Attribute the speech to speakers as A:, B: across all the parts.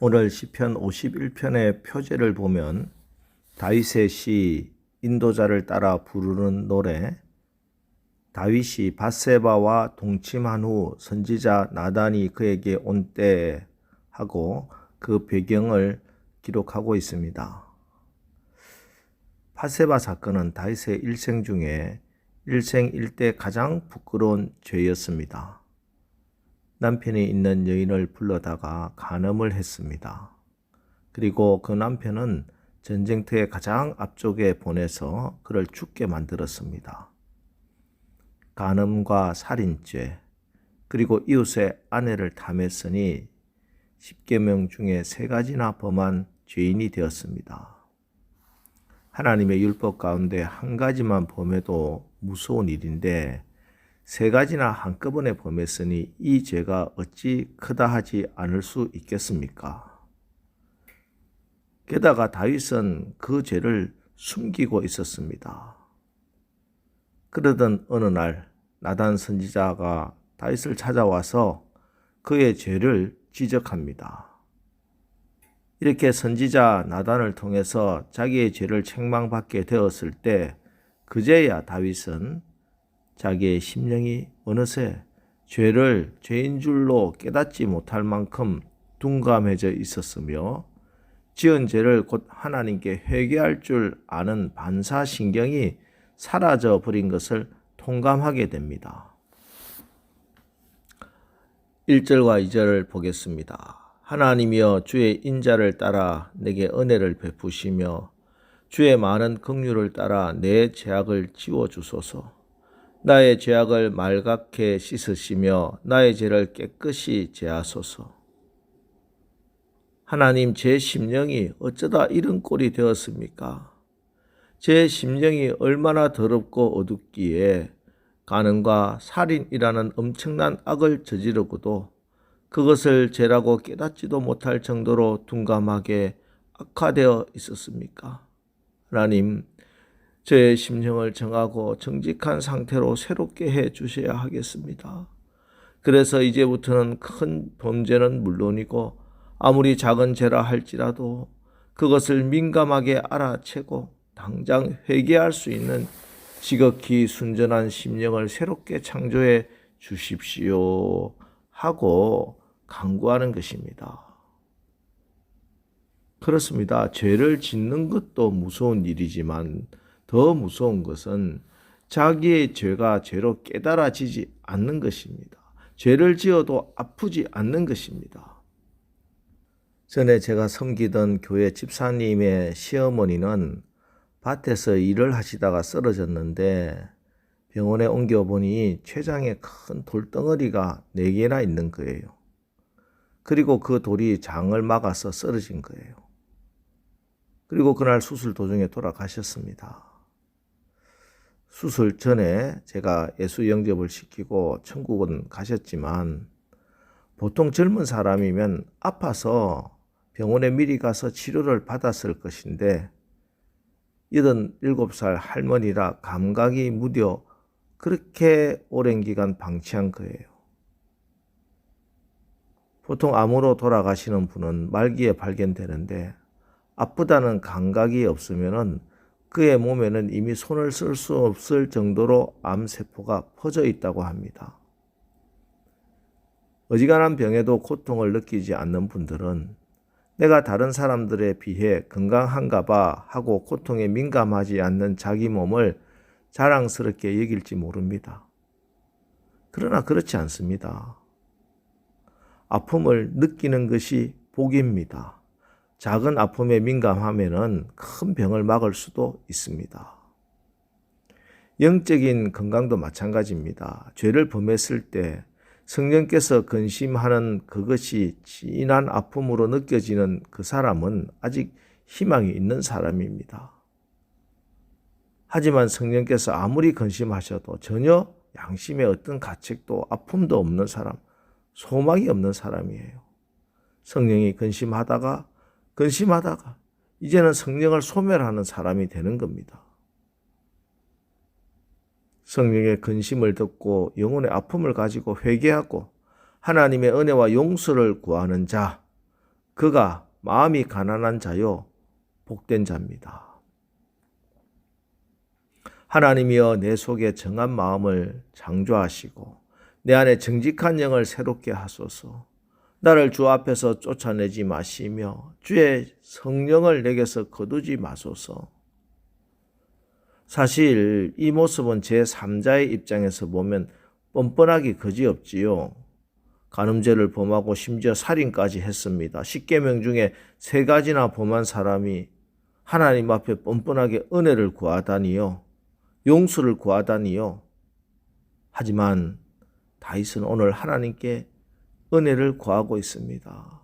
A: 오늘 시편 51편의 표제를 보면 다윗의 시 인도자를 따라 부르는 노래, 다윗이 밧세바와 동침한 후 선지자 나단이 그에게 온 때 하고 그 배경을 기록하고 있습니다. 밧세바 사건은 다윗의 일생 중에 일생 일대 가장 부끄러운 죄였습니다. 남편이 있는 여인을 불러다가 간음을 했습니다. 그리고 그 남편은 전쟁터의 가장 앞쪽에 보내서 그를 죽게 만들었습니다. 간음과 살인죄, 그리고 이웃의 아내를 탐했으니 10계명 중에 3가지나 범한 죄인이 되었습니다. 하나님의 율법 가운데 한 가지만 범해도 무서운 일인데 3가지나 한꺼번에 범했으니 이 죄가 어찌 크다 하지 않을 수 있겠습니까? 게다가 다윗은 그 죄를 숨기고 있었습니다. 그러던 어느 날 나단 선지자가 다윗을 찾아와서 그의 죄를 지적합니다. 이렇게 선지자 나단을 통해서 자기의 죄를 책망받게 되었을 때 그제야 다윗은 자기의 심령이 어느새 죄를 죄인 줄로 깨닫지 못할 만큼 둔감해져 있었으며 지은 죄를 곧 하나님께 회개할 줄 아는 반사신경이 사라져 버린 것을 통감하게 됩니다. 1절과 2절을 보겠습니다. 하나님이여 주의 인자를 따라 내게 은혜를 베푸시며 주의 많은 긍휼을 따라 내 죄악을 지워주소서. 나의 죄악을 말갛게 씻으시며 나의 죄를 깨끗이 제하소서. 하나님, 제 심령이 어쩌다 이런 꼴이 되었습니까? 제 심령이 얼마나 더럽고 어둡기에 간음과 살인이라는 엄청난 악을 저지르고도 그것을 죄라고 깨닫지도 못할 정도로 둔감하게 악화되어 있었습니까? 하나님, 저의 심령을 정하고 정직한 상태로 새롭게 해 주셔야 하겠습니다. 그래서 이제부터는 큰 범죄는 물론이고 아무리 작은 죄라 할지라도 그것을 민감하게 알아채고 당장 회개할 수 있는 지극히 순전한 심령을 새롭게 창조해 주십시오 하고 간구하는 것입니다. 그렇습니다. 죄를 짓는 것도 무서운 일이지만 더 무서운 것은 자기의 죄가 죄로 깨달아지지 않는 것입니다. 죄를 지어도 아프지 않는 것입니다. 전에 제가 섬기던 교회 집사님의 시어머니는 밭에서 일을 하시다가 쓰러졌는데 병원에 옮겨보니 췌장에 큰 돌덩어리가 4개나 있는 거예요. 그리고 그 돌이 장을 막아서 쓰러진 거예요. 그리고 그날 수술 도중에 돌아가셨습니다. 수술 전에 제가 예수 영접을 시키고 천국은 가셨지만 보통 젊은 사람이면 아파서 병원에 미리 가서 치료를 받았을 것인데 87살 할머니라 감각이 무뎌 그렇게 오랜 기간 방치한 거예요. 보통 암으로 돌아가시는 분은 말기에 발견되는데 아프다는 감각이 없으면은 그의 몸에는 이미 손을 쓸 수 없을 정도로 암세포가 퍼져 있다고 합니다. 어지간한 병에도 고통을 느끼지 않는 분들은 내가 다른 사람들에 비해 건강한가 봐 하고 고통에 민감하지 않는 자기 몸을 자랑스럽게 여길지 모릅니다. 그러나 그렇지 않습니다. 아픔을 느끼는 것이 복입니다. 작은 아픔에 민감하면은 큰 병을 막을 수도 있습니다. 영적인 건강도 마찬가지입니다. 죄를 범했을 때 성령께서 근심하는 그것이 진한 아픔으로 느껴지는 그 사람은 아직 희망이 있는 사람입니다. 하지만 성령께서 아무리 근심하셔도 전혀 양심의 어떤 가책도 아픔도 없는 사람, 소망이 없는 사람이에요. 성령이 근심하다가 이제는 성령을 소멸하는 사람이 되는 겁니다. 성령의 근심을 듣고 영혼의 아픔을 가지고 회개하고 하나님의 은혜와 용서를 구하는 자, 그가 마음이 가난한 자요 복된 자입니다. 하나님이여 내 속에 정한 마음을 창조하시고 내 안에 정직한 영을 새롭게 하소서. 나를 주 앞에서 쫓아내지 마시며 주의 성령을 내게서 거두지 마소서. 사실 이 모습은 제3자의 입장에서 보면 뻔뻔하기 그지없지요. 간음죄를 범하고 심지어 살인까지 했습니다. 십계명 중에 3가지나 범한 사람이 하나님 앞에 뻔뻔하게 은혜를 구하다니요. 용서를 구하다니요. 하지만 다윗은 오늘 하나님께 은혜를 구하고 있습니다.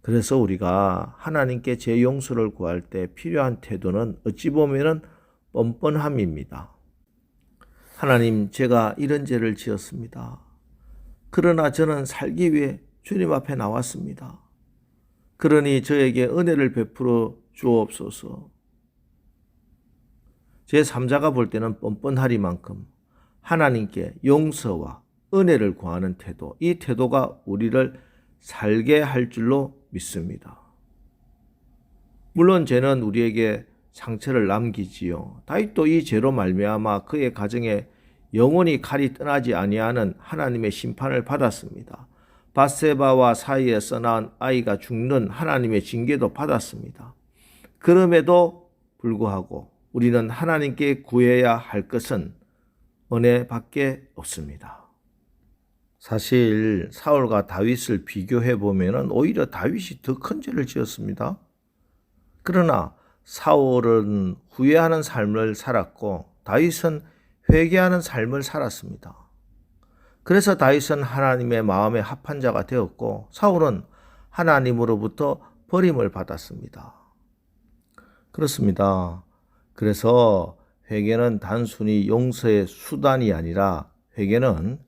A: 그래서 우리가 하나님께 제 용서를 구할 때 필요한 태도는 어찌 보면 뻔뻔함입니다. 하나님, 제가 이런 죄를 지었습니다. 그러나 저는 살기 위해 주님 앞에 나왔습니다. 그러니 저에게 은혜를 베풀어 주옵소서. 제3자가 볼 때는 뻔뻔하리만큼 하나님께 용서와 은혜를 구하는 태도, 이 태도가 우리를 살게 할 줄로 믿습니다. 물론 죄는 우리에게 상처를 남기지요. 다윗도 이 죄로 말미암아 그의 가정에 영원히 칼이 떠나지 아니하는 하나님의 심판을 받았습니다. 밧세바와 사이에서 낳은 아이가 죽는 하나님의 징계도 받았습니다. 그럼에도 불구하고 우리는 하나님께 구해야 할 것은 은혜밖에 없습니다. 사실 사울과 다윗을 비교해 보면 오히려 다윗이 더 큰 죄를 지었습니다. 그러나 사울은 후회하는 삶을 살았고 다윗은 회개하는 삶을 살았습니다. 그래서 다윗은 하나님의 마음에 합한 자가 되었고 사울은 하나님으로부터 버림을 받았습니다. 그렇습니다. 그래서 회개는 단순히 용서의 수단이 아니라 회개는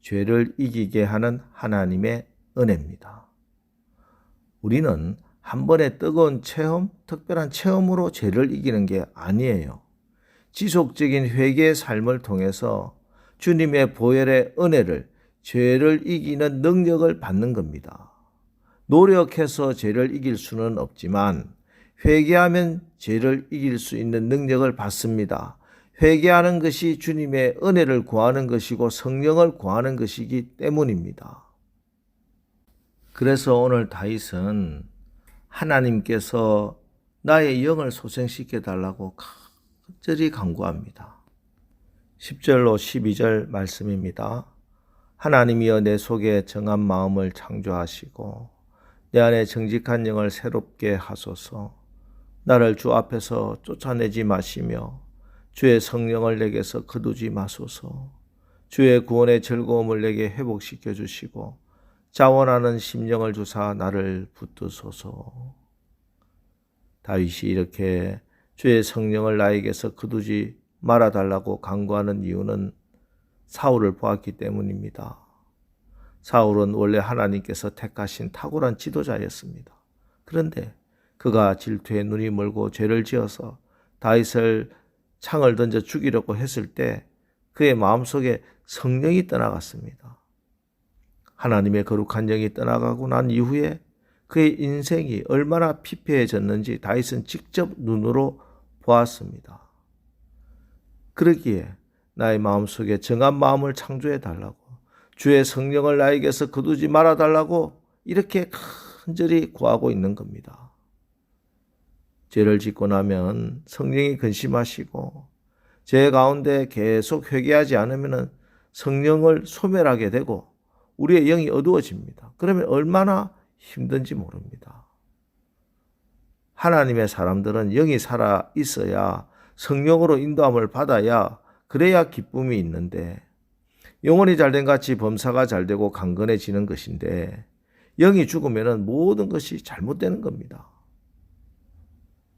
A: 죄를 이기게 하는 하나님의 은혜입니다. 우리는 한 번의 뜨거운 체험, 특별한 체험으로 죄를 이기는 게 아니에요. 지속적인 회개의 삶을 통해서 주님의 보혈의 은혜를, 죄를 이기는 능력을 받는 겁니다. 노력해서 죄를 이길 수는 없지만 회개하면 죄를 이길 수 있는 능력을 받습니다. 회개하는 것이 주님의 은혜를 구하는 것이고 성령을 구하는 것이기 때문입니다. 그래서 오늘 다윗은 하나님께서 나의 영을 소생시켜 달라고 간절히 간구합니다. 10절로 12절 말씀입니다. 하나님이여 내 속에 정한 마음을 창조하시고 내 안에 정직한 영을 새롭게 하소서. 나를 주 앞에서 쫓아내지 마시며 주의 성령을 내게서 거두지 마소서. 주의 구원의 즐거움을 내게 회복시켜 주시고 자원하는 심령을 주사 나를 붙드소서. 다윗이 이렇게 주의 성령을 나에게서 거두지 말아달라고 간구하는 이유는 사울을 보았기 때문입니다. 사울은 원래 하나님께서 택하신 탁월한 지도자였습니다. 그런데 그가 질투에 눈이 멀고 죄를 지어서 다윗을 창을 던져 죽이려고 했을 때 그의 마음속에 성령이 떠나갔습니다. 하나님의 거룩한 영이 떠나가고 난 이후에 그의 인생이 얼마나 피폐해졌는지 다윗은 직접 눈으로 보았습니다. 그러기에 나의 마음속에 정한 마음을 창조해 달라고, 주의 성령을 나에게서 거두지 말아 달라고 이렇게 간절히 구하고 있는 겁니다. 죄를 짓고 나면 성령이 근심하시고 죄 가운데 계속 회개하지 않으면 성령을 소멸하게 되고 우리의 영이 어두워집니다. 그러면 얼마나 힘든지 모릅니다. 하나님의 사람들은 영이 살아 있어야 성령으로 인도함을 받아야 그래야 기쁨이 있는데 영혼이 잘된 같이 범사가 잘되고 강건해지는 것인데 영이 죽으면 모든 것이 잘못되는 겁니다.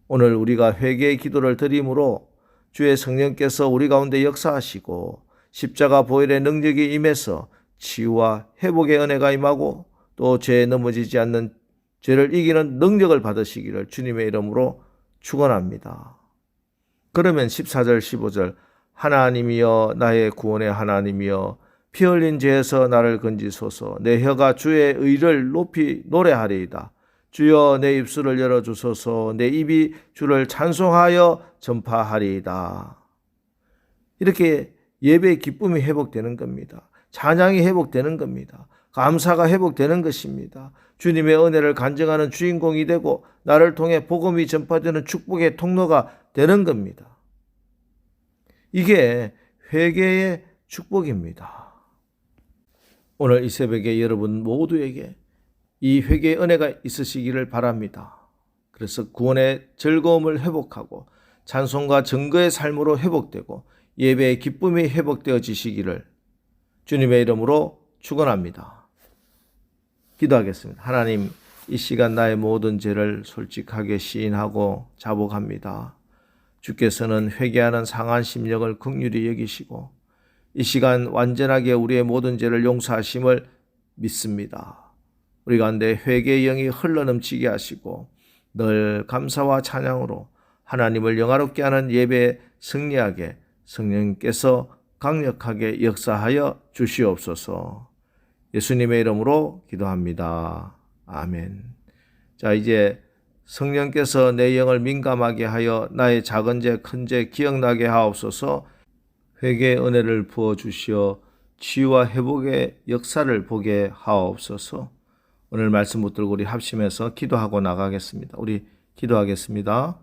A: 오늘 우리가 회개의 기도를 드림으로 주의 성령께서 우리 가운데 역사하시고 십자가 보혈의 능력이 임해서 치유와 회복의 은혜가 임하고 또 죄에 넘어지지 않는 죄를 이기는 능력을 받으시기를 주님의 이름으로 축원합니다. 그러면 14절 15절 하나님이여 나의 구원의 하나님이여 피 흘린 죄에서 나를 건지소서. 내 혀가 주의 의를 높이 노래하리이다. 주여 내 입술을 열어주소서. 내 입이 주를 찬송하여 전파하리이다. 이렇게 예배의 기쁨이 회복되는 겁니다. 찬양이 회복되는 겁니다. 감사가 회복되는 것입니다. 주님의 은혜를 간증하는 주인공이 되고 나를 통해 복음이 전파되는 축복의 통로가 되는 겁니다. 이게 회개의 축복입니다. 오늘 이 새벽에 여러분 모두에게 이 회개의 은혜가 있으시기를 바랍니다. 그래서 구원의 즐거움을 회복하고 찬송과 증거의 삶으로 회복되고 예배의 기쁨이 회복되어지시기를 주님의 이름으로 축원합니다. 기도하겠습니다. 하나님, 이 시간 나의 모든 죄를 솔직하게 시인하고 자복합니다. 주께서는 회개하는 상한 심령을 긍휼히 여기시고 이 시간 완전하게 우리의 모든 죄를 용서하심을 믿습니다. 우리 가운데 회개의 영이 흘러넘치게 하시고 늘 감사와 찬양으로 하나님을 영화롭게 하는 예배에 승리하게 성령님께서 강력하게 역사하여 주시옵소서. 예수님의 이름으로 기도합니다. 아멘. 자, 이제 성령께서 내 영을 민감하게 하여 나의 작은 죄, 큰 죄 기억나게 하옵소서. 회개의 은혜를 부어주시어 치유와 회복의 역사를 보게 하옵소서. 오늘 말씀 붙들고 우리 합심해서 기도하고 나가겠습니다. 우리 기도하겠습니다.